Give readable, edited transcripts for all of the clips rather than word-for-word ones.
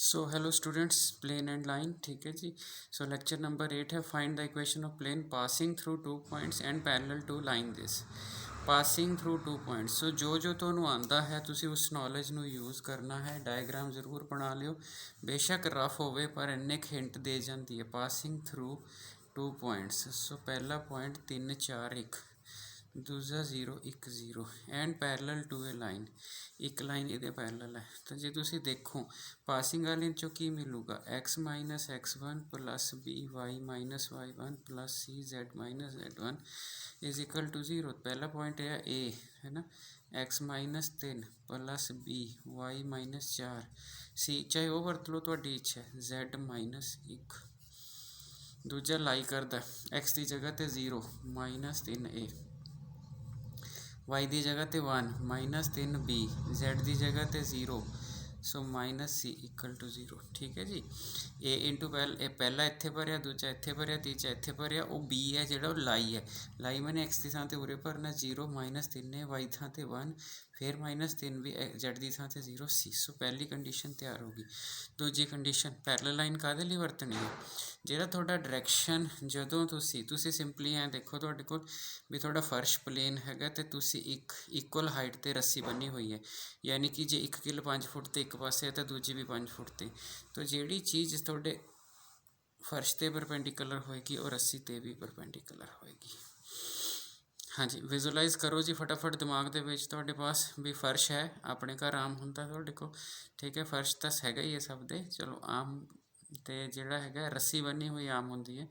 So hello students, plane and line. ठीक है जी। सो लेक्चर नंबर 8 है find the equation of plane passing through 2 points and parallel to line this. Passing through 2 points, so जो ਤੁਹਾਨੂੰ ਆਂਦਾ ਹੈ ਤੁਸੀਂ ਉਸ ਨੌਲੇਜ ਨੂੰ ਯੂਜ਼ ਕਰਨਾ ਹੈ। ਡਾਇਗਰਾਮ ਜ਼ਰੂਰ ਬਣਾ ਲਿਓ, ਬੇਸ਼ੱਕ ਰਫ ਹੋਵੇ ਪਰ ਇੰਨੇ ਹਿੰਟ ਦੇ ਜਾਂਦੀ ਹੈ। ਪਾਸਿੰਗ ਥ्रू 2 ਪॉइंट्स, ਸੋ ਪਹਿਲਾ ਪੁਆਇੰਟ 3 4 1, दूजा 0 1 0 and parallel to A line, एक लाइन ये पैरेलल है। तो जे तुसी देखो पासिंग वाले चो की मिलूगा x minus x1 plus B Y minus y1 plus C Z minus z1 is equal to 0। पहला पॉइंट है ए है ना, x minus 3 plus B Y minus 4 C, चाहे वो वरत लो तो इच्छा है, z माइनस 1। दूजा लाई करता x की जगह तो 0 माइनस 3 ए, वाई की जगह तो 1 माइनस 3 बी, जेड की जगह तो 0 so minus C equal to 0। ठीक है जी। ए इंटू पहला इत्थे भरिया, दूजा इत्थे भरिया, तीजा इत्थे भरिया, वो बी है जो लाई है। लाई मैंने एक्स की थां ते उरे भरना 0 माइनस 3 है, वाई थां ते 1 फिर माइनस 3 भी, जेड की थां ते 0 सी। सो पहली कंडीशन तैयार होगी। दूजी कंडीशन पैरेलल लाइन काहदे लई वरतनी है, ਜਿਹੜਾ ਤੁਹਾਡਾ ਡਾਇਰੈਕਸ਼ਨ ਜਦੋਂ ਤੁਸੀਂ ਸਿੰਪਲੀ ਐ ਦੇਖੋ ਤੁਹਾਡੇ ਕੋਲ ਵੀ ਤੁਹਾਡਾ ਫਰਸ਼ ਪਲੇਨ ਹੈਗਾ ਤੇ ਤੁਸੀਂ ਇੱਕ ਇਕੁਅਲ ਹਾਈਟ ਤੇ ਰੱਸੀ ਬੰਨੀ ਹੋਈ ਹੈ, ਯਾਨੀ ਕਿ ਜੇ ਇੱਕ ਕਿੱਲ 5 ਫੁੱਟ ਤੇ ਇੱਕ ਪਾਸੇ ਹੈ ਤਾਂ ਦੂਜੀ ਵੀ 5 ਫੁੱਟ ਤੇ। ਤਾਂ ਜਿਹੜੀ ਚੀਜ਼ ਤੁਹਾਡੇ ਫਰਸ਼ ਤੇ ਪਰਪੈਂਡੀਕੂਲਰ ਹੋਏਗੀ ਉਹ ਰੱਸੀ ਤੇ ਵੀ ਪਰਪੈਂਡੀਕੂਲਰ ਹੋਏਗੀ। ਹਾਂਜੀ, ਵਿਜ਼ੂਅਲਾਈਜ਼ ਕਰੋ ਜੀ ਫਟਾਫਟ ਦਿਮਾਗ ਦੇ ਵਿੱਚ ਤੁਹਾਡੇ ਪਾਸ ਵੀ ਫਰਸ਼ ਹੈ, ਆਪਣੇ ਘਰ ਆਮ ਹੁੰਦਾ ਤੁਹਾਡੇ ਕੋਲ। ਠੀਕ ਹੈ, ਫਰਸ਼ ਤਾਂ ਹੈਗਾ ਹੀ ਹੈ ਸਭ ਦੇ, ਚਲੋ ਆਮ ਤੇ ਜਿਹੜਾ ਹੈਗਾ ਰੱਸੀ ਬੰਨੀ ਹੋਈ ਆਮ ਹੁੰਦੀ ਹੈ।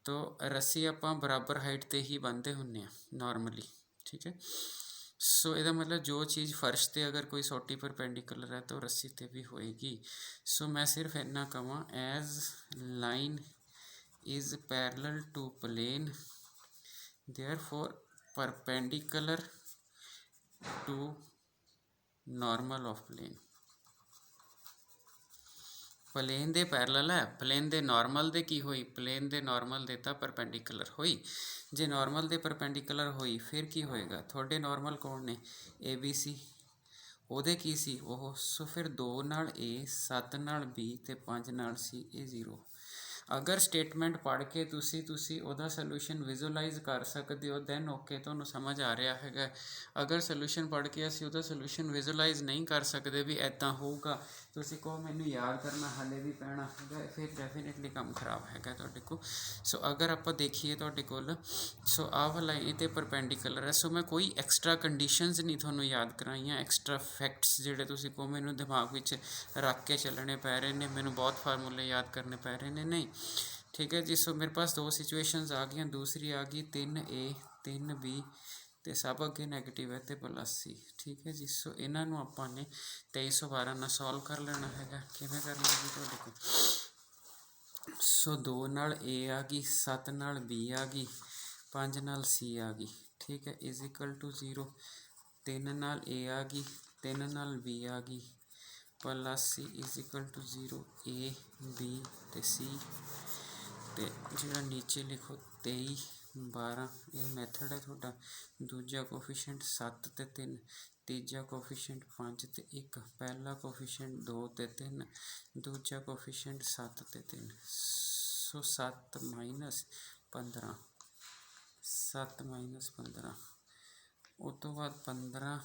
ਤਾਂ ਰੱਸੀ ਆਪਾਂ ਬਰਾਬਰ ਹਾਈਟ 'ਤੇ ਹੀ ਬੰਨ੍ਹਦੇ ਹੁੰਦੇ ਹਾਂ ਨਾਰਮਲੀ। ਠੀਕ ਹੈ, ਸੋ ਇਹਦਾ ਮਤਲਬ ਜੋ ਚੀਜ਼ ਫਰਸ਼ 'ਤੇ ਅਗਰ ਕੋਈ ਸੋਟੀ ਪਰਪੈਂਡੀਕੂਲਰ ਹੈ ਤਾਂ ਰੱਸੀ 'ਤੇ ਵੀ ਹੋਏਗੀ। ਸੋ ਮੈਂ ਸਿਰਫ ਇੰਨਾ ਕਹਾਂ, as line is parallel to plane therefore perpendicular to normal of plane। Plane ਦੇ ਪੈਰਲਲ ਹੈ, ਪਲੇਨ ਦੇ ਨਾਰਮਲ ਦੇ ਕੀ ਹੋਈ, ਪਲੇਨ ਦੇ ਨਾਰਮਲ ਦੇ ਤਾਂ ਪਰਪੈਂਡੀਕੂਲਰ ਹੋਈ। ਜੇ ਨਾਰਮਲ ਦੇ ਪਰਪੈਂਡੀਕੂਲਰ ਹੋਈ ਫਿਰ ਕੀ ਹੋਏਗਾ, ਤੁਹਾਡੇ ਨਾਰਮਲ ਕੌਣ ਨੇ, ਏ ਬੀ ਸੀ, ਉਹਦੇ ਕੀ ਸੀ ਉਹ, ਸੋ ਫਿਰ 2 ਨਾਲ ਏ 7 ਨਾਲ ਬੀ ਅਤੇ 5 ਨਾਲ ਸੀ, ਇਹ 0। ਅਗਰ ਸਟੇਟਮੈਂਟ ਪੜ੍ਹ ਕੇ ਤੁਸੀਂ ਉਹਦਾ ਸੋਲਿਊਸ਼ਨ ਵਿਜ਼ੂਅਲਾਈਜ਼ ਕਰ ਸਕਦੇ ਹੋ ਦੈਨ ਓਕੇ, ਤੁਹਾਨੂੰ ਸਮਝ ਆ ਰਿਹਾ ਹੈਗਾ। ਅਗਰ ਸੋਲਿਊਸ਼ਨ ਪੜ੍ਹ ਕੇ ਅਸੀਂ ਉਹਦਾ ਸੋਲਿਊਸ਼ਨ ਵਿਜ਼ੂਅਲਾਈਜ਼ ਨਹੀਂ ਕਰ ਸਕਦੇ ਵੀ ਇੱਦਾਂ ਹੋਊਗਾ, ਤੁਸੀਂ ਕਹੋ ਮੈਨੂੰ ਯਾਦ ਕਰਨਾ ਹਾਲੇ ਵੀ ਪੈਣਾ ਹੈਗਾ, ਫਿਰ ਡੈਫੀਨੇਟਲੀ ਕੰਮ ਖਰਾਬ ਹੈਗਾ ਤੁਹਾਡੇ ਕੋਲ। ਸੋ ਅਗਰ ਆਪਾਂ ਦੇਖੀਏ ਤੁਹਾਡੇ ਕੋਲ, ਸੋ ਆਹ ਵਾਲਾ ਇਹ 'ਤੇ ਪਰਪੈਂਡੀਕੂਲਰ ਹੈ। ਸੋ ਮੈਂ ਕੋਈ ਐਕਸਟਰਾ ਕੰਡੀਸ਼ਨਸ ਨਹੀਂ ਤੁਹਾਨੂੰ ਯਾਦ ਕਰਾਈਆਂ, ਐਕਸਟਰਾ ਫੈਕਟਸ ਜਿਹੜੇ ਤੁਸੀਂ ਕਹੋ ਮੈਨੂੰ ਦਿਮਾਗ ਵਿੱਚ ਰੱਖ ਕੇ ਚੱਲਣੇ ਪੈ ਰਹੇ ਨੇ, ਮੈਨੂੰ ਬਹੁਤ ਫਾਰਮੂਲੇ ਯਾਦ ਕਰਨੇ ਪੈ ਰਹੇ ਨੇ, ਨਹੀਂ। ਠੀਕ ਹੈ ਜੀ। ਸੋ ਮੇਰੇ ਪਾਸ 2 ਸਿਚੁਏਸ਼ਨਸ ਆ ਗਈਆਂ, ਦੂਸਰੀ ਆ ਗਈ 3A 3B ਅਤੇ ਸਭ ਅੱਗੇ ਨੈਗੇਟਿਵ ਹੈ ਅਤੇ ਪਲੱਸ ਸੀ। ਠੀਕ ਹੈ ਜੀ। ਸੋ ਇਹਨਾਂ ਨੂੰ ਆਪਾਂ ਨੇ 2312 ਨਾਲ ਸੋਲਵ ਕਰ ਲੈਣਾ ਹੈਗਾ। ਕਿਵੇਂ ਕਰਨਾ ਜੀ ਤੁਹਾਡੇ ਕੋਲ, ਸੋ 2 ਨਾਲ A ਆ ਗਈ, 7 ਨਾਲ B ਆ ਗਈ, 5 ਨਾਲ C ਆ ਗਈ। ਠੀਕ ਹੈ, ਇਜ਼ ਇਕੁਅਲ ਟੂ 0। 3 ਨਾਲ A ਆ ਗਈ, 3 ਨਾਲ B ਆ ਗਈ, plus C is equal to 0। A B ਅਤੇ C ਅਤੇ ਜਿਹੜਾ ਨੀਚੇ ਲਿਖੋ 23 12, ਇਹ ਮੈਥਡ ਹੈ ਤੁਹਾਡਾ। ਦੂਜਾ ਕੋਫੀਸ਼ੀਐਂਟ 7 ਅਤੇ 3, ਤੀਜਾ ਕੋਫੀਸ਼ੀਐਂਟ 5 ਅਤੇ 1, ਪਹਿਲਾ ਕੋਫੀਸ਼ੀਐਂਟ 2 ਅਤੇ 3, ਦੂਜਾ ਕੋਫੀਸ਼ੀਐਂਟ 7 ਅਤੇ 3। ਸੋ 7 ਮਾਈਨਸ 15, 7 ਮਾਈਨਸ 15, ਉਹ ਤੋਂ ਬਾਅਦ 15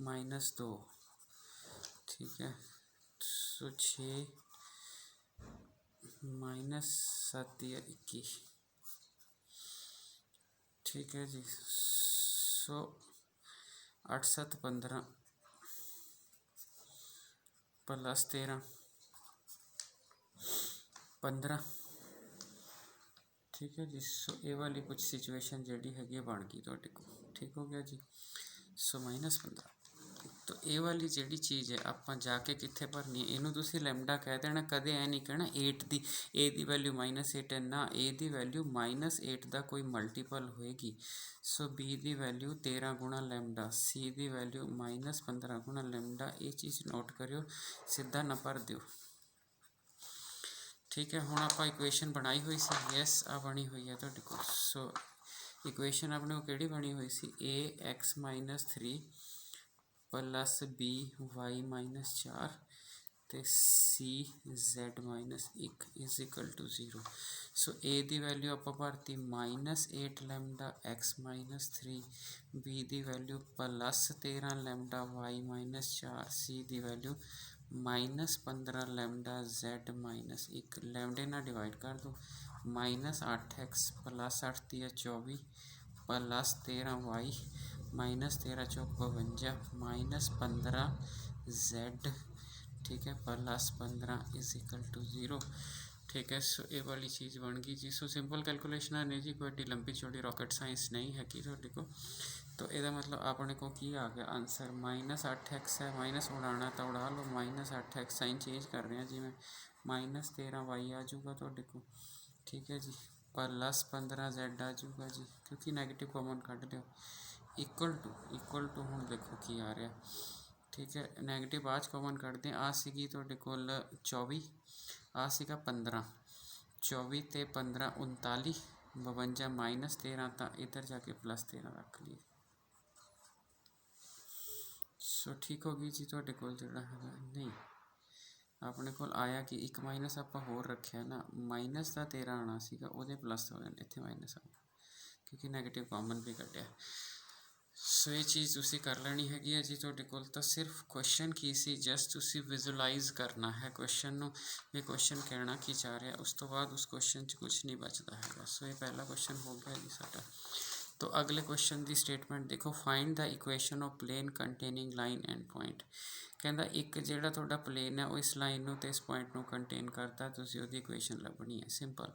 ਮਾਈਨਸ 2। ਠੀਕ ਹੈ, ਸੋ 6 माइनस 7 या 21। ठीक है जी। सो 8 7 15 प्लस 13 15। ठीक है जी। सो ये वाली कुछ सिचुएशन जी हैगी बन गई ਤੁਹਾਡੇ ਕੋਲ। ठीक हो गया जी। सो -15। तो ये वाली जी चीज़ है आप जाके कितने भरनी है, इनू तुसी लैमडा कह देना, कदे ऐ नहीं कहना 8 की ए दी वैल्यू -8 है ना, ए दी वैल्यू -8 का कोई मल्टीपल होएगी। सो बी की वैल्यू 13 गुणा लैमडा, सी की वैल्यू -15 गुणा लैमडा। ये चीज़ नोट करियो, सीधा ना भर दियो। ठीक है, हुण आप इक्वेशन बनाई हुई सी, यस आ बनी हुई है तुहाडे कोल। सो इक्वेशन अपने को किहड़ी बनी हुई सी, A x -3 plus B Y -4 ਤੇ CZ-1 is equal to 0। So A ਦੀ ਵੈਲਿਊ ਆਪਾਂ ਭਰਤੀ -8 ਲੈਮਡਾ x - 3, B ਦੀ ਵੈਲਿਊ +13 ਲੈਮਡਾ y - 4, C ਦੀ ਵੈਲਿਊ -15 ਲੈਮਡਾ z - 1। ਲੈਮਡੇ ਨਾਲ ਡਿਵਾਈਡ ਕਰ ਦਿਓ, -8x + 8 × 24 +13y -13 × 52 -15z, ठीक है, +15 इज इक्वल टू 0। ठीक है, सो ये वाली चीज़ बन गई जी। सो सिंपल कैलकुलेशन ने जी, कोई एड्डी लंबी चौड़ी रॉकेट साइंस नहीं है कि थोड़े को। तो यदा मतलब अपने को की आ गया आंसर -8x है, माइनस उड़ाना तो उड़ा लो, -8x साइन चेंज कर रहे हैं जी मैं, -13y आ जाऊगा थोड़े को, ठीक है जी, +15z आ जाऊगा जी, क्योंकि नैगेटिव कॉमन कट लो, इक्वल टू हूँ देखो की आ रहा, ठीक है, नैगेटिव आज कॉमन कटते हैं, आ सीगी तुहाडे कोल 24, आ सीगा 15, 24 ते 15 39, 52 -13, तो इधर जाके +13 रख लिए। सो ठीक हो गई जी, तुहाडे कोल जिहड़ा हैगा नहीं अपने कोल आया कि एक माइनस आपां होर रखिया ना, माइनस का 13 आना सीगा, उहदे प्लस हो जाने, इत्थे माइनस आ क्योंकि नैगेटिव कॉमन भी कटिया। सो ये चीज़ तुसी कर लेनी हैगी है जी तुहाडे कोल। तो सिर्फ क्वेश्चन की सी, जस्ट तुसी विजुलाइज करना है क्वेश्चन नूं, भी क्वेश्चन कहना की चाह रहा, उस तो बाद उस क्वेश्चन च कुछ नहीं बचता है। सो ये पहला क्वेश्चन हो गया जी साडा। तो अगले क्वेश्चन की स्टेटमेंट देखो, find the equation of plane containing line and point. कहता एक जिहड़ा तुहाडा प्लेन है वो इस लाइन नूं ते इस पॉइंट नूं कंटेन करता, तुसी उहदी इक्वेशन लभनी है, सिंपल।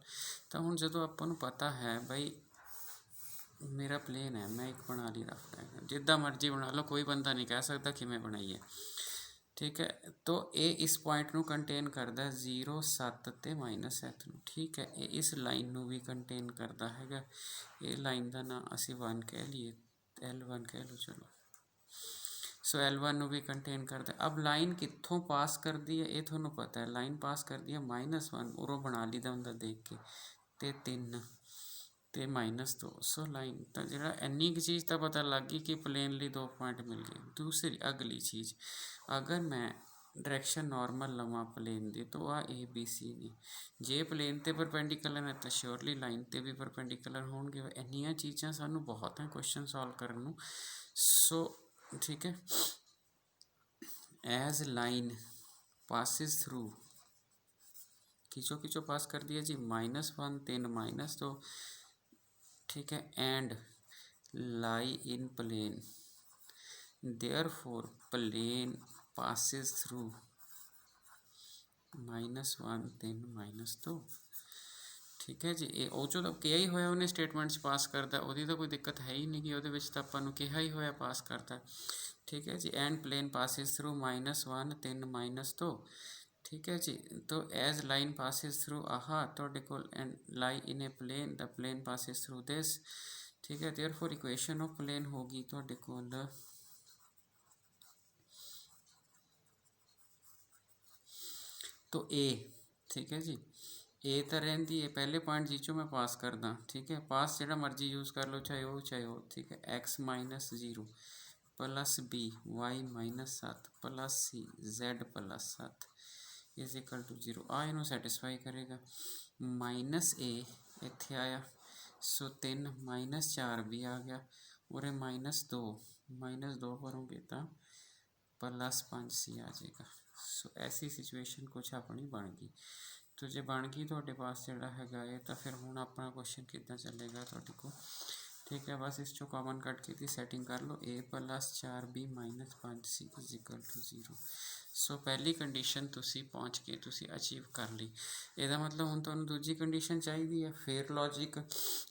तो हुण जदों आपां नूं पता है बई मेरा प्लेन है, मैं एक बना ली रफ डायग्राम, जिद्दां मर्जी बना लो, कोई बंदा नहीं कह सकता कि मैं बनाई है, ठीक है। तो ये इस पॉइंट नूं कंटेन करता 0 7 ते -7 नूं, ठीक है। ये इस लाइन नूं भी कंटेन करता हैगा, ये लाइन का नाम असी 1 कह लीए, L1 कह लो चलो। सो L1 नूं भी कंटेन करता। अब लाइन कित्थों पास करती है ये थोनों पता है, लाइन पास करती है -1, उरों बना लीदा हुंदा देख के, ते 3 ते -2। सो लाइन तो जो इन्नी की चीज़ तो पता लग गई कि प्लेन लिए 2 पॉइंट मिल गए। दूसरी अगली चीज़, अगर मैं डायरेक्शन नॉर्मल लवां प्लेन दी तो आ ABC ने, जे प्लेन ते परपेंडिकुलर है तो श्योरली लाइन ते भी परपेंडिकुलर होंगे। इन्नियां चीज़ां सानू बहुत है क्वेश्चन सॉल्व करने नूं। सो ठीक है, एज लाइन पासिस थ्रू, खींचो पास कर दिया जी, -1 3 -2, ठीक है, and lie in plane, therefore plane passes through -1 3 -2, ठीक है जी। ये वो जो कहा ही होया उन्हें स्टेटमेंट पास करता, वो तो कोई दिक्कत है ही नहीं कि वो तो आपां नूं कहा ही होया पास करता, ठीक है जी। एंड प्लेन पासिस थ्रू -1 3 -2, ठीक है जी। तो एज लाइन पासिस थ्रू आहा तुहाडे कोल and lie in a plane, the plane passes through this, ठीक है। देयरफॉर इक्वेशन ऑफ प्लेन होगी तुहाडे कोल तो ए, ठीक है जी। ए तो रही है पहले पॉइंट जिचों मैं पास करदा, ठीक है, पास जो मर्जी यूज़ कर लो, चाहे वो ठीक है। x -0 + b y -7 + c z +7 is equal to 0, आ इनू सैटिस्फाई करेगा। -a इत्थे आया, सो 3 -4 भी आ गया, और -2 करोगे तो +5c आ जाएगा। सो ऐसी सिचुएशन कुछ अपनी बन गई। तो जो बन गई थोड़े पास जोड़ा है तो फिर हूँ अपना क्वेश्चन कितना चलेगा थोड़े को, ठीक है। बस इस चो कॉमन कट की सैटिंग कर लो, a + 4b - 5c is equal to 0। So पहली कंडीशन तुसी पहुँच के तुसी अचीव कर ली। यदा मतलब हुण तुहानूं दूजी कंडीशन चाहिए है। फिर लॉजिक,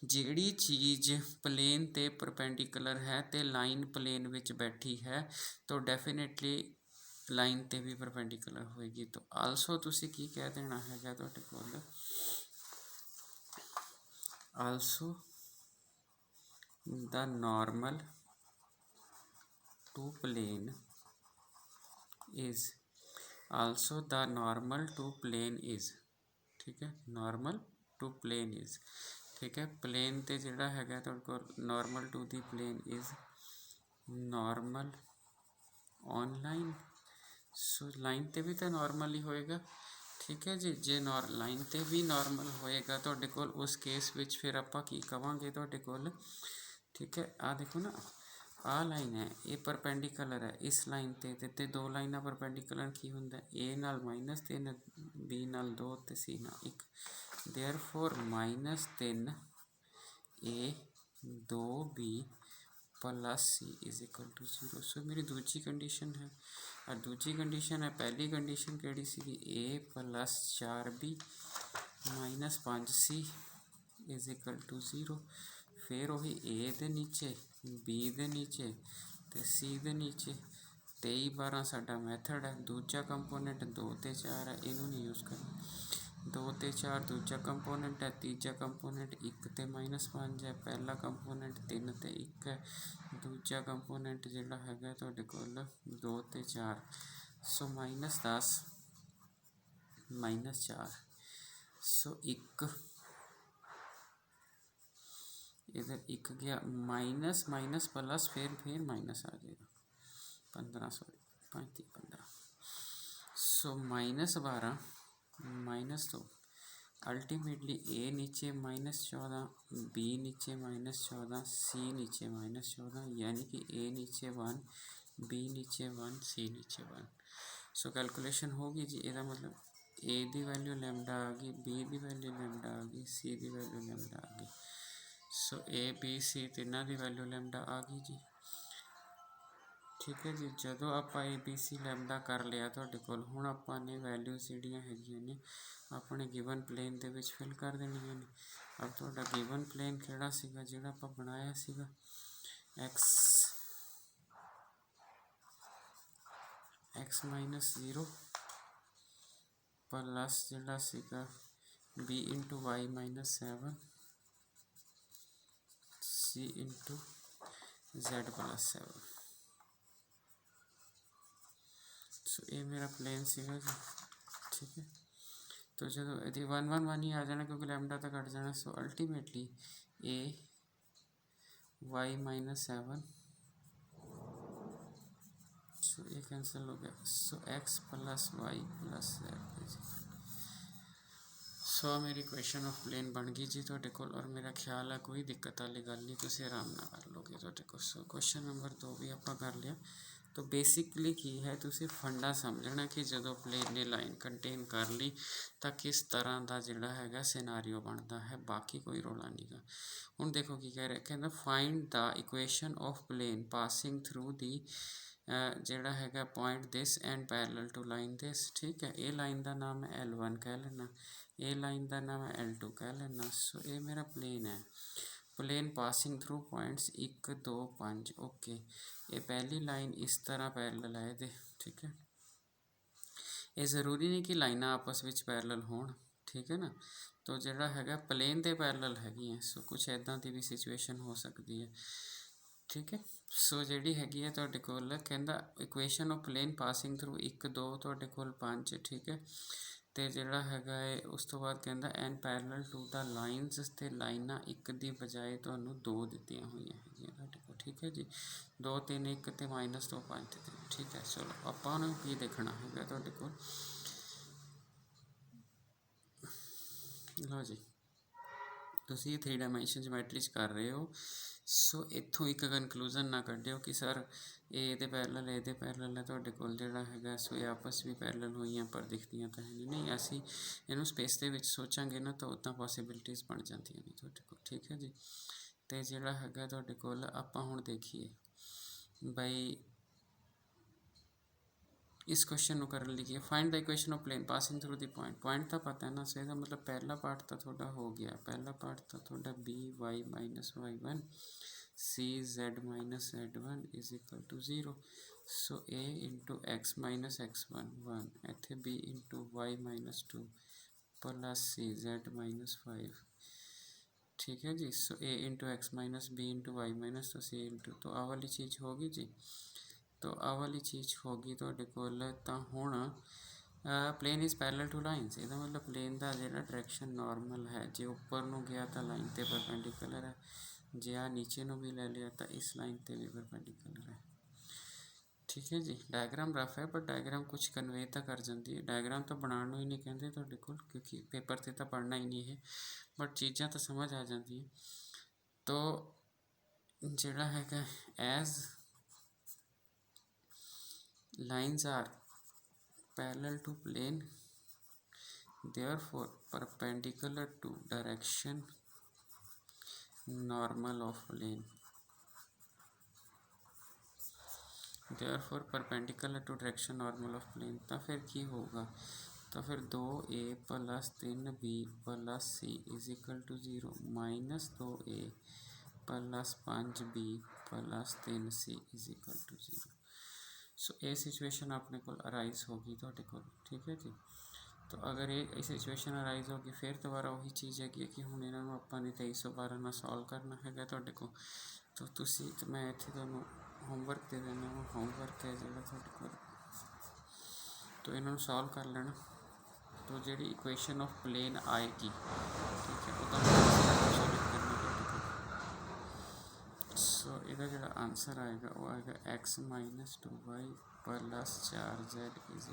जिहड़ी चीज़ प्लेन ते परपेंडिकुलर है तो लाइन प्लेन विच बैठी है तो डेफिनेटली लाइन ते भी परपेंडिकुलर होएगी। तो आल्सो तुसी की कह देना है तुहाडे कोल, also the normal to plane is, also the normal to plane is, ठीक है, नॉर्मल टू प्लेन इज, ठीक है। प्लेन ते जिहड़ा हैगा तुहाडे कोल normal to the plane is normal on line, so line 'ਤੇ ਵੀ ਤਾਂ ਨੋਰਮਲ ਹੀ ਹੋਏਗਾ। ਠੀਕ ਹੈ ਜੀ, ਜੇ ਲਾਈਨ 'ਤੇ ਵੀ ਨੋਰਮਲ ਹੋਏਗਾ ਤੁਹਾਡੇ ਕੋਲ, ਉਸ ਕੇਸ ਵਿੱਚ ਫਿਰ ਆਪਾਂ ਕੀ ਕਵਾਂਗੇ ਤੁਹਾਡੇ ਕੋਲ। ਠੀਕ ਹੈ, ਆਹ ਦੇਖੋ ਨਾ, ਆਹ ਲਾਈਨ ਹੈ ਇਹ ਪਰਪੈਂਡੀਕੂਲਰ ਹੈ ਇਸ ਲਾਈਨ 'ਤੇ ਦੋ ਲਾਈਨਾਂ ਪਰਪੈਂਡੀਕੂਲਰ ਕੀ ਹੁੰਦਾ, A ਨਾਲ -3, B ਨਾਲ 2 ਅਤੇ C ਨਾਲ 1। ਦੇਅਰਫੋਰ -3 A 2B + C = 0। ਸੋ ਮੇਰੀ ਦੂਜੀ ਕੰਡੀਸ਼ਨ ਹੈ, ਦੂਜੀ ਕੰਡੀਸ਼ਨ ਹੈ। ਪਹਿਲੀ ਕੰਡੀਸ਼ਨ ਕਿਹੜੀ ਸੀਗੀ, A + 4B - 5C = 0। ਫਿਰ ਉਹੀ A ਦੇ ਨੀਚੇ, B ਦੇ ਨੀਚੇ ਅਤੇ C ਦੇ ਨੀਚੇ। 23 12 ਸਾਡਾ ਮੈਥਡ ਹੈ। ਦੂਜਾ ਕੰਪੋਨੈਂਟ 2 ਅਤੇ 4 ਹੈ, ਇਹਨੂੰ ਨਹੀਂ ਯੂਜ਼ ਕਰਨਾ। 2 ਅਤੇ 4 ਦੂਜਾ ਕੰਪੋਨੈਂਟ ਹੈ। ਤੀਜਾ ਕੰਪੋਨੈਂਟ 1 ਅਤੇ -5 ਹੈ। ਪਹਿਲਾ ਕੰਪੋਨੈਂਟ 3 ਅਤੇ 1 ਹੈ। ਦੂਜਾ ਕੰਪੋਨੈਂਟ ਜਿਹੜਾ ਹੈਗਾ ਤੁਹਾਡੇ ਕੋਲ 2 ਅਤੇ 4। ਸੋ -10 -4, ਸੋ 1 इधर 1 गया, माइनस प्लस फिर माइनस आ जाएगा 15, सॉरी 5 15। सो -12 -2, अल्टीमेटली A नीचे -14, B नीचे -14, C नीचे -14, यानी कि A नीचे 1, B नीचे 1, C नीचे 1। सो कैलकुलेशन होगी जी, ਇਹਦਾ मतलब A ਦੀ वैल्यू लैम्डा आ गई, B ਦੀ वैल्यू लैम्डा आ गई, C ਦੀ वैल्यू लैम्डा आ गई। सो A B C ਤਿੰਨਾਂ ਦੀ वैल्यू लैम्डा आ गई जी। ਠੀਕ ਹੈ ਜੀ, ਜਦੋਂ ਆਪਾਂ A B C लैम्डा ਕਰ ਲਿਆ ਤੁਹਾਡੇ ਕੋਲ, ਹੁਣ ਆਪਾਂ ਨੇ ਵੈਲਿਊਜ਼ ਜਿਹੜੀਆਂ ਹੈਗੀਆਂ ਨੇ ਆਪਣੇ ਗਿਵਨ ਪਲੇਨ ਦੇ ਵਿੱਚ ਫਿਲ ਕਰ ਦੇਣੀਆਂ ਨੇ। ਅਬ ਤੁਹਾਡਾ ਗਿਵਨ ਪਲੇਨ ਕਿਹੜਾ ਸੀਗਾ, ਜਿਹੜਾ ਆਪਾਂ ਬਣਾਇਆ ਸੀਗਾ, x -0 प्लस ਜਿਹੜਾ ਸੀਗਾ B × y -7 C × z + 7। ਸੋ ਇਹ ਮੇਰਾ ਪਲੇਨ ਸੀਗਾ ਜੀ। ਠੀਕ ਹੈ, तो ਜਦੋਂ ਇਹਦੀ 1 1 1 ਹੀ ਆ ਜਾਣਾ ਕਿਉਂਕਿ ਲੈਮਡਾ ਤਾਂ ਕੱਟ ਜਾਣਾ। ਸੋ ਅਲਟੀਮੇਟਲੀ A y -7, ਸੋ ਇਹ ਕੈਂਸਲ ਹੋ ਗਿਆ। ਸੋ x + y + z। ਸੋ ਮੇਰੀ ਇਕੁਏਸ਼ਨ ਆਫ ਪਲੇਨ ਬਣ ਗਈ ਜੀ ਤੁਹਾਡੇ ਕੋਲ, ਔਰ ਮੇਰਾ ਖਿਆਲ ਹੈ ਕੋਈ ਦਿੱਕਤ ਵਾਲੀ ਗੱਲ ਨਹੀਂ, ਤੁਸੀਂ ਆਰਾਮ ਨਾਲ ਕਰ ਲਓਗੇ ਤੁਹਾਡੇ ਕੋਲ। ਸੋ ਕੁਐਸਚਨ ਨੰਬਰ 2 ਵੀ ਆਪਾਂ ਕਰ ਲਿਆ। तो बेसिकली की है, तुसी फंडा समझना कि जो प्लेन ने लाइन कंटेन कर ली तो किस तरह का जोड़ा है सिनारियो बनता है, बाकी कोई रौला नहीं गा। हुण देखो की कह रहे, कहना find the equation of plane passing through the जोड़ा है point this and parallel to line this. ठीक है, ये लाइन का नाम है L1 कह लेना, ये लाइन का नाम है L2 कह लेना। सो ये मेरा प्लेन है, plane passing through points 1 2 5। Okay, ये पहली लाइन इस तरह पैरेलल है ये। ठीक है, ये ज़रूरी नहीं कि लाइना आपस में पैरेलल होण। ठीक है ना, तो जोड़ा है प्लेन के पैरेलल है। सो कुछ इदां की भी सिचुएशन हो सकती है। ठीक है, सो जी हैगी है तुहाडे कोल कहंदा equation of plane passing through 1 2 तुहाडे कोल 5। ठीक है, तो जोड़ा है उस तो बाद कहता and parallel to the lines, तो लाइना एक की बजाय तो 2 दित्तियां हुई है। ठीक है जी, 2 3 1 तो -2 5 3। ठीक है, चलो आपां की देखना है तुहाडे कोल। लो जी, तुसीं 3 डायमेंशन ज्योमैट्री कर रहे हो। सो इत्थों एक कनकलूजन ना कढ़िओ कि सर ए दे पैरेलल ए दे पैरेलल है तुहाडे कोल जिहड़ा हैगा। सो ये आपस भी पैरेलल होईयां पर दिखदियां तां है नहीं। असीं इहनूं स्पेस दे विच सोचांगे ना तो उदां पॉसिबिलिटीज़ बन जांदियां ने तुहाडे कोल। ठीक है जी, तो जिहड़ा हैगा तुहाडे कोल आपां हुण देखीए बई इस क्वेश्चन को करने लिए find the equation of plane passing through the point. Point तो पता है ना, सो इसका मतलब पहला पार्ट तो थोड़ा हो गया, पहला पार्ट तो थोड़ा by - y1 cz - z1 = 0। So a × x - x1 1, इत्थे b × y - 2 + cz - 5। ठीक है जी, सो a × x - b × y - तो c × तो आ वाली चीज़ होगी जी। तो आ वाली चीज़ होगी तुहाडे कोल। तो हुण plane is parallel to lines, इसका मतलब प्लेन का जो डायरैक्शन नॉर्मल है, जो उपर नूं गया तो लाइन तो परपेंडिकुलर है, जे आ नीचे नूं भी ले लिया तो इस लाइन तो भी परपेंडिकुलर है। ठीक है जी। डायग्राम रफ है, बट डायग्राम कुछ कन्वे तो कर जाती है। डायग्राम तो बनाने ਨੂੰ ही नहीं कहते ਤੁਹਾਡੇ ਕੋਲ, क्योंकि पेपर से तो पढ़ना ही नहीं है, बट चीज़ां तो समझ आ जाती है। तो ਜਿਹੜਾ ਹੈਗਾ as lines are parallel to plane, therefore perpendicular to direction normal of plane, therefore perpendicular to direction normal of plane। तो फिर की होगा, तो फिर 2a plus 3b plus c is equal to 0 minus 2a plus 5b plus 3c is equal to 0। So ये situation अपने को arise होगी ਤੁਹਾਡੇ ਕੋਲ, ठीक है जी। तो अगर ये सिचुएशन अराइज होगी फिर दोबारा वही चीज़ है कि ਹੁਣ ਇਹਨਾਂ ਨੂੰ ਆਪਾਂ ਨੇ 2312 ਨਾਲ ਸੋਲਵ ਕਰਨਾ ਹੈਗਾ ਤੁਹਾਡੇ ਕੋਲ। तो ਤੁਸੀਂ ਤੇ ਮੈਂ ਇੱਥੇ ਤੁਹਾਨੂੰ ਹੋਮਵਰਕ ਦੇ ਦੇਣਾ, ਉਹ ਹੋਮਵਰਕ ਹੈ ਜਿਹੜਾ ਤੁਹਾਡੇ ਕੋਲ, तो ਇਹਨਾਂ ਨੂੰ ਸੋਲਵ ਕਰ ਲੈਣਾ। तो ਜਿਹੜੀ ਇਕੁਏਸ਼ਨ ਆਫ ਪਲੇਨ ਆਏਗੀ, ठीक है, ਉਹਦਾ ਸੋਲਵ ਕਰਨਾ ਤੁਹਾਡੇ ਕੋਲ। सो ਇਹਦਾ ਜਿਹੜਾ ਆਨਸਰ ਆਏਗਾ ਉਹ ਆਏਗਾ x minus 2y plus 4z is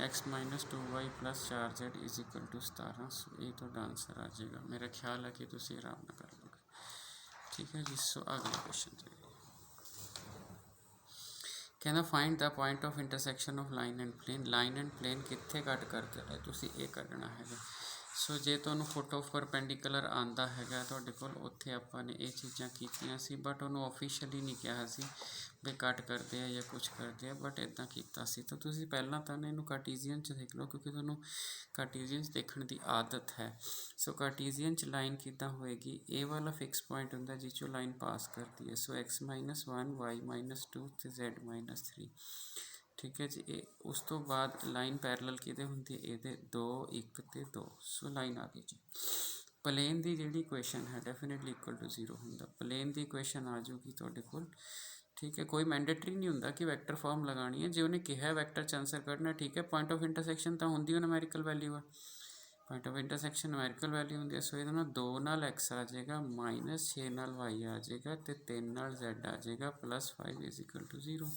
x minus 2y plus 4z is equal to 17। So ये ਤੁਹਾਡਾ आंसर आ जाएगा। मेरा ख्याल है कि तुम आराम ना कर लोगे, ठीक है जी। सो अगले क्वेश्चन कहना find the point of intersection of line and plane. Line and plane कितने कट करते हैं तुसी ये कढ़ना है। सो जे तुहानू फुट ऑफ परपेंडिकुलर आंदा है तुहाडे कोल, उत्थे आपां ने ये चीज़ां कीतियां सी, बट उन्होंने ऑफिशियली नहीं कहा सी भी कट करते हैं या कुछ करते हैं, बट इदा किया सी। तो तुसी पहला तो इनू कार्टीजियन च देख लो, क्योंकि तुहानू कार्टीजियन देखने की आदत है। सो कार्टीजियन च लाइन किदा होएगी, ए वाला फिक्स पॉइंट होंदा जिस लाइन पास करती है। सो x माइनस 1 y माइनस 2 तो z माइनस 3, ठीक है जी। ये उस तो बाद लाइन पैरल कि होंगी, ये 2 1 तो 2। सो लाइन आ गई जी। प्लेन की जी इक्वेशन है डेफिनेटली इक्वल टू 0 होंगे। प्लेन की इक्वेशन आ जाऊगी तुहाडे कोल, ठीक है। कोई मैंडेटरी नहीं होंदा कि वैक्टर फॉर्म लगानी है, जो उन्हें कहा वैक्टर च आंसर कढ़ना, ठीक है। पॉइंट ऑफ इंटरसेक्शन तो होंगी न्यूमेरिकल वैल्यू है, point of intersection numerical value होंगी है। सो ये 2 नाल x आ जाएगा, माइनस 6 नाल y आ जाएगा, तो 3 नाल z आ जाएगा, plus 5 is equal to 0।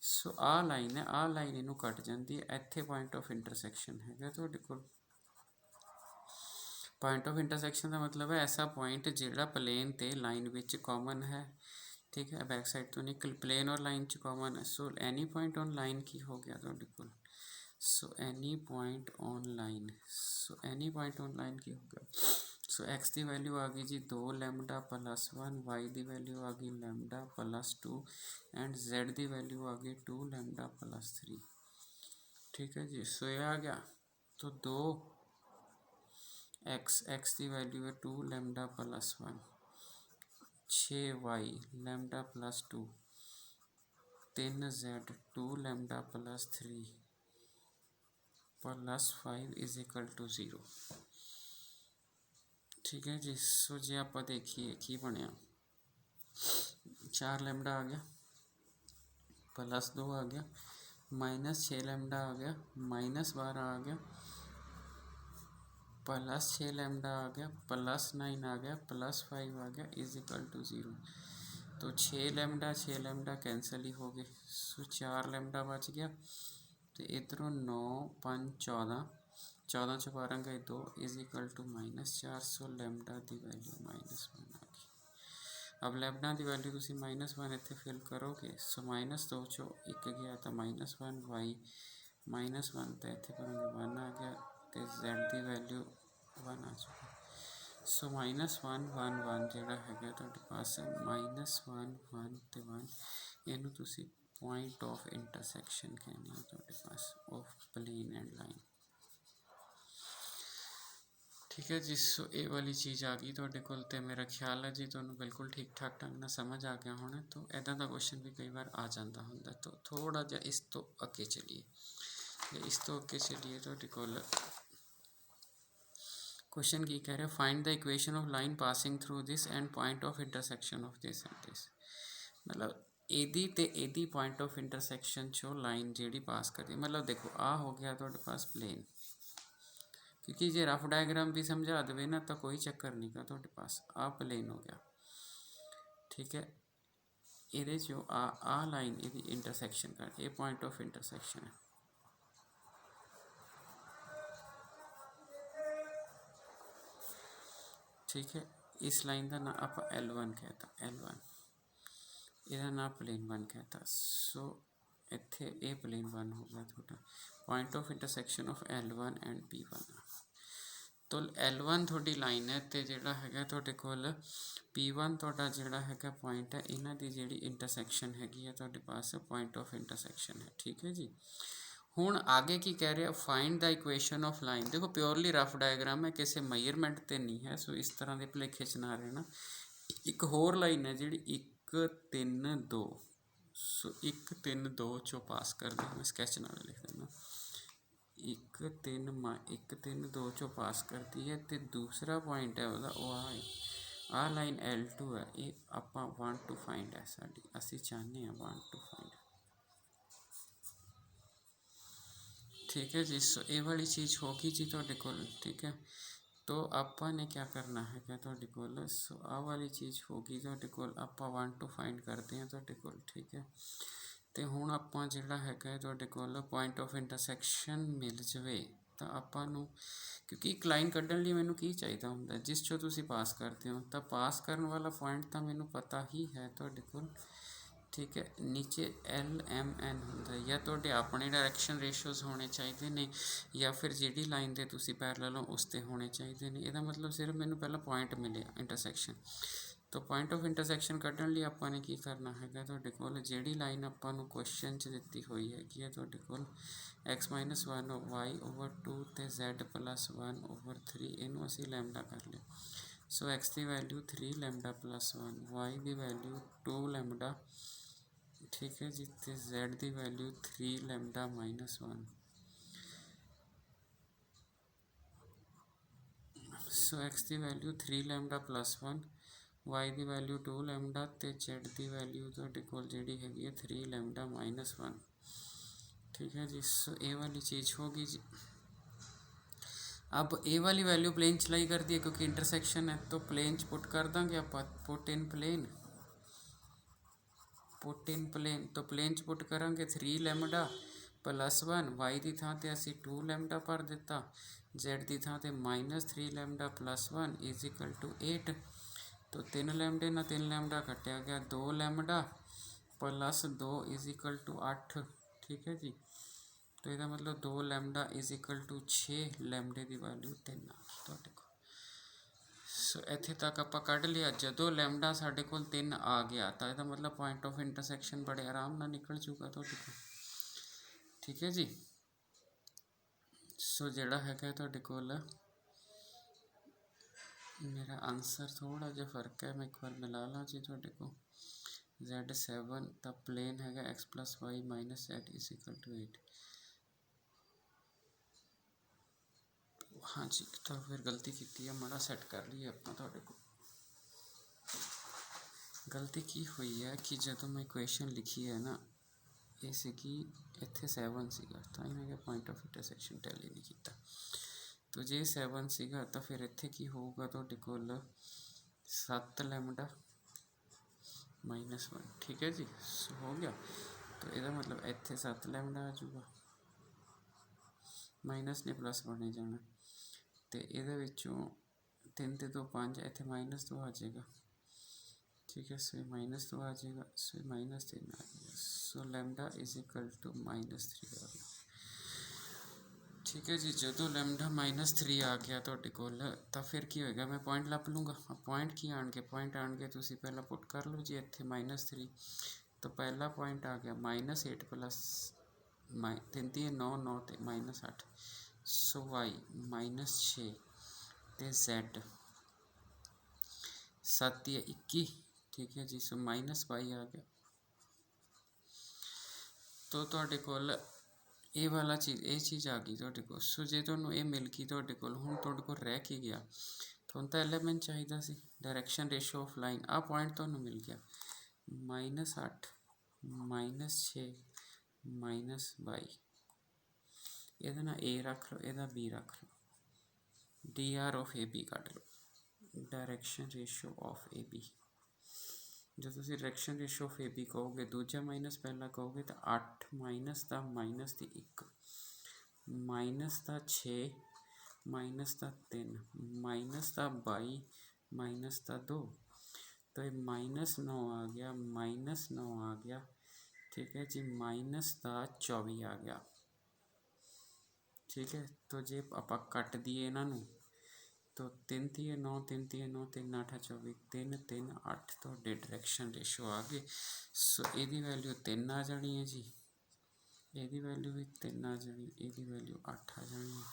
So आ लाइन है, आ लाइन इनू कट जाती है। इत्थे पॉइंट ऑफ इंटरसेक्शन है तुहाडे कोल। पॉइंट ऑफ इंटरसेक्शन का मतलब है ऐसा पॉइंट जिहड़ा प्लेन ते लाइन विच कॉमन है, ठीक है। बैक साइड तो निकल प्लेन और लाइन च कॉमन है। So any point on line की हो गया तुहाडे कोल। So any point on line, so any point on line की हो गया। सो एक्स की वैल्यू आ गई जी 2 लैमडा प्लस 1, वाई की वैल्यू आ गई लैमडा प्लस 2 एंड जेड की वैल्यू आ गई 2 लैमडा प्लस 3, ठीक है जी। सो ये आ गया। तो 2 एक्स की वैल्यू है 2 lambda plus 1, 6 y lambda plus 2, 3 z 2 lambda plus 3 plus 5 is equal to 0, ठीक है जी। सो जे आप देखिए की बनया, 4 लैमडा आ गया, प्लस 2 आ गया, माइनस 6 लैमडा आ गया, माइनस 12 आ गया, प्लस 6 लैमडा आ गया, प्लस 9 आ गया, प्लस 5 आ गया, इज इक्वल टू 0। तो 6 लैमडा कैंसल ही हो गए। सो 4 लैमडा बच गया, तो इधरों 9 5 14, 14 च 12 गए 2 is equal to minus 4। So lambda की वैल्यू माइनस 1 आ गई। अब लैमडा की वैल्यू तुम माइनस 1 इतने फिल करोगे। सो माइनस 2 चो 1 गया तो माइनस 1, वाई माइनस 1 तो इतने करोगे 1 आ गया, तो जेड की वैल्यू 1 आ जाएगी। सो माइनस 1 1 1 जोड़ा है तुहाडे पास माइनस 1 1 तो 1, इनू तुसी पॉइंट ऑफ इंटरसेक्शन कहने हो तुहाडे पास ऑफ प्लेन एंड लाइन, ठीक है जी। सो ये वाली चीज़ आ गई तुहाडे कोल, ते मेरा ख्याल है जी तुहानू बिल्कुल ठीक ठाक ढंग नाल समझ आ गया होना। तो इदां दा क्वेश्चन भी कई बार आ जाता होंदा। तो थोड़ा जा इस तो अगे चलिए, इस तो अगे चलिए तुहाडे कोल क्वेश्चन की कह रहे find the equation of line passing through this and point of intersection of this and this. मतलब एदी ते एदी पॉइंट ऑफ इंटरसेक्शन चो लाइन जी पास करती, मतलब देखो आ हो गया तुहाडे पास प्लेन, क्योंकि जे रफ डायग्राम भी समझा देवे ना तो कोई चक्कर नहीं गा तुहाडे पास। आ प्लेन हो गया, ठीक है। ये जो आ लाइन ये इंटरसैक्शन कर, ये पॉइंट ऑफ इंटरसैक्शन है, ठीक है। इस लाइन का नाम आप L1 कहता, L1 ਇਹਦਾ नाम प्लेन 1 कहता। सो ਇੱਥੇ ਇਹ प्लेन 1 हो गया ਤੁਹਾਡਾ। Point of intersection of L1 and P1। तो L1 ਤੁਹਾਡੀ लाइन है तो ਜਿਹੜਾ ਹੈਗਾ ਤੁਹਾਡੇ ਕੋਲ P1 ਤੁਹਾਡਾ ਜਿਹੜਾ ਹੈਗਾ पॉइंट है, ਇਹਨਾਂ ਦੀ ਜਿਹੜੀ इंटरसैक्शन हैगी है ਤੁਹਾਡੇ पास पॉइंट ऑफ इंटरसैक्शन है, ठीक है जी। ਹੁਣ आगे की कह रहे find the equation of line. देखो प्योरली रफ डायग्राम है, किसी मेजरमेंट तो नहीं है, सो इस तरह के भुलेखे च ना रहना। एक होर लाइन है जी 1 3 2, सो 1 3 2 चो पास कर दे, मैं स्कैच नाल लिख देना 1 3 2 चो पास करती है। तो दूसरा पॉइंट है वह आ लाइन L2 है, ये आप वांट टू फाइंड है साड़ी, असी चाहते हैं वांट टू फाइंड, ठीक है जी। सो ये वाली चीज़ होगी जी तुहाडे कोल, ठीक है। तो आपां ने क्या करना है तुहाडे कोल, सो आ वाली चीज़ होगी तुहाडे कोल, आपां वांट टू फाइंड करते हैं तुहाडे कोल, ठीक है। तो हुण आपां जिहड़ा हैगा तुहाडे कोल पॉइंट ऑफ इंटरसैक्शन मिल जाए तो आपां नूं, क्योंकि एक लाइन कड्ढण लई मैनूं की चाहिदा हुंदा, जिस चों तुसीं पास करते हो, तो पास करन वाला पॉइंट तो मैनूं पता ही है तुहाडे कोल, ठीक है। नीचे LMN होंगे, या तो अपने डायरैक्शन रेशोज़ होने चाहिए ने, या फिर जी लाइन के तुसी पैरेलल हो उस ते होने चाहिए ने। यदा मतलब सिर्फ मैंने पहला पॉइंट मिले इंटरसैक्शन। तो पॉइंट ऑफ इंटरसैक्शन कड्ढण लई आपां ने की करना है तुहाडे कोल, जिहड़ी लाइन आपां नूं क्वेश्चन च दित्ती हुई हैगी है तुहाडे कोल x - 1 y/2 ते z+1/3, इनू असीं लैमडा कर लिया। सो x की वैल्यू 3 लैमडा + 1, y की वैल्यू 2 लैमडा, ठीक है जी। तो z की वैल्यू 3 लैमडा -1। सो x की वैल्यू 3 लैमडा +1, y की वैल्यू 2 लैमडा, तो z की वैल्यू तुहाडे कोल जिहड़ी हैगी है 3 लैमडा -1, ठीक है जी। सो ये वाली चीज़ होगी जी। अब ए वाली वैल्यू प्लेन चलाई कर दी है क्योंकि इंटरसेक्शन है, तो प्लेन च पुट कर देंगे आप, पुट इन प्लेन, तो प्लेन च पुट करांगे 3 लैमडा +1, वाई की थां ते असी 2 लैमडा भर दिता, जेड की थां ते -3 लैमडा +1 = 8। तो 3 लैमडे ना 3 लैमडा कटिया गया, 2 लैमडा +2 = 8, ठीक है जी। तो यदा मतलब 2 लैमडा = 6 लैमडे की वैल्यू 3 आ गई। सो इत्थे तक आप कढ़ लिया। जो लैमडा साढ़े को 3 आ गया तो यदा मतलब पॉइंट ऑफ इंटरसैक्शन बड़े आराम नाल निकल जूगा तुहाडे कोल, ठीक है जी। सो जिहड़ा हैगा तुहाडे कोल मेरा आंसर थोड़ा जिहा फर्क है, मैं एक बार मिला ला जी तुहाडे को। Z7 तो प्लेन हैगा x + y - z = 8। हाँ जी, तो फिर गलती की है, माड़ा सैट कर लीए अपना तुहाडे को। गलती की हुई है कि जो मैं इक्वेशन लिखी है ना, ये सीगी इत्थे 7 सीगा, तां मैं क्या पॉइंट ऑफ इंटरसैक्शन टैली नहीं किया। तो जे 7 सीगा तो फिर इत्थे की होगा तुहाडे कोल 7 लैमडा -1, ठीक है जी। सो हो गया। तो यदा मतलब इत्थे 7 लैमडा आ जूगा, माइनस ने प्लस बने जाना, तो ये 3 ते 2 5, इतने -2 आ जाएगा, ठीक है। सो -2 आ जाएगा, सो -3 आ जाएगा। सो लैमडा = -3 आ गया, ठीक है जी। जो लैमडा -3 आ गया तुहाडे कोल, तो फिर की होएगा, मैं पॉइंट लभ लूँगा। पॉइंट की आएंगे, पॉइंट आएंगे तुसीं पहला पुट कर लो जी इत्थे -3, तो पहला पॉइंट आ गया -8 + 3 × 9 9 ते -8। सो y -6 ते z 7 × 21, ठीक है जी। सो -y आ गया। तो तुहाडे कोल ये वाला चीज़ आ गई तुहाडे कोल। सो जे तुहानूं ये मिल गई तुहाडे कोल, हुण तुहाडे कोल रह के गया, तुहानूं तो एलिमेंट चाहिदा सी, डायरैक्शन रेशो ऑफ लाइन। आ पॉइंट तुहानूं मिल गया -8 -6 -y, ਇਹਦਾ ना A रख लो, ਇਹਦਾ B रख लो, डी ਆਫ ਏ ਬੀ ਕੱਢ ਲਓ, direction ratio of A B. जो ਤੁਸੀਂ direction ratio of A B ਕਹੋਗੇ, ਦੂਜਾ ਮਾਈਨਸ ਪਹਿਲਾ ਕਹੋਗੇ ਤਾਂ 8 ਮਾਈਨਸ ਦਾ ਮਾਈਨਸ ਦੀ 1 ਮਾਈਨਸ ਦਾ 6 ਮਾਈਨਸ ਦਾ 3 ਮਾਈਨਸ ਦਾ 22 ਮਾਈਨਸ ਦਾ 2, तो ये -9 आ गया, -9 आ गया, ठीक है जी, माइनस का 24 आ गया, ठीक है। तो जे आप कट दिए इन्हों तो 3 3 9 3 3 9 3 8 24 3 3 8 तो डायरेक्शन रेशो आ गए। सो यदी वैल्यू 3 आ जानी है जी, यदी वैल्यू भी 3 आ जानी, यदी वैल्यू 8 आ जानी है।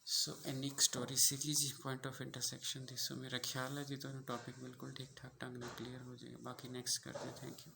सो इन्नी स्टोरी सी जी पॉइंट ऑफ इंटरसेक्शन की। सो मेरा ख्याल है जी तुम्हें टॉपिक बिल्कुल ठीक ठाक ढंग ਨਾਲ क्लीयर हो जाएगा। बाकी नैक्सट करते हैं, थैंक यू।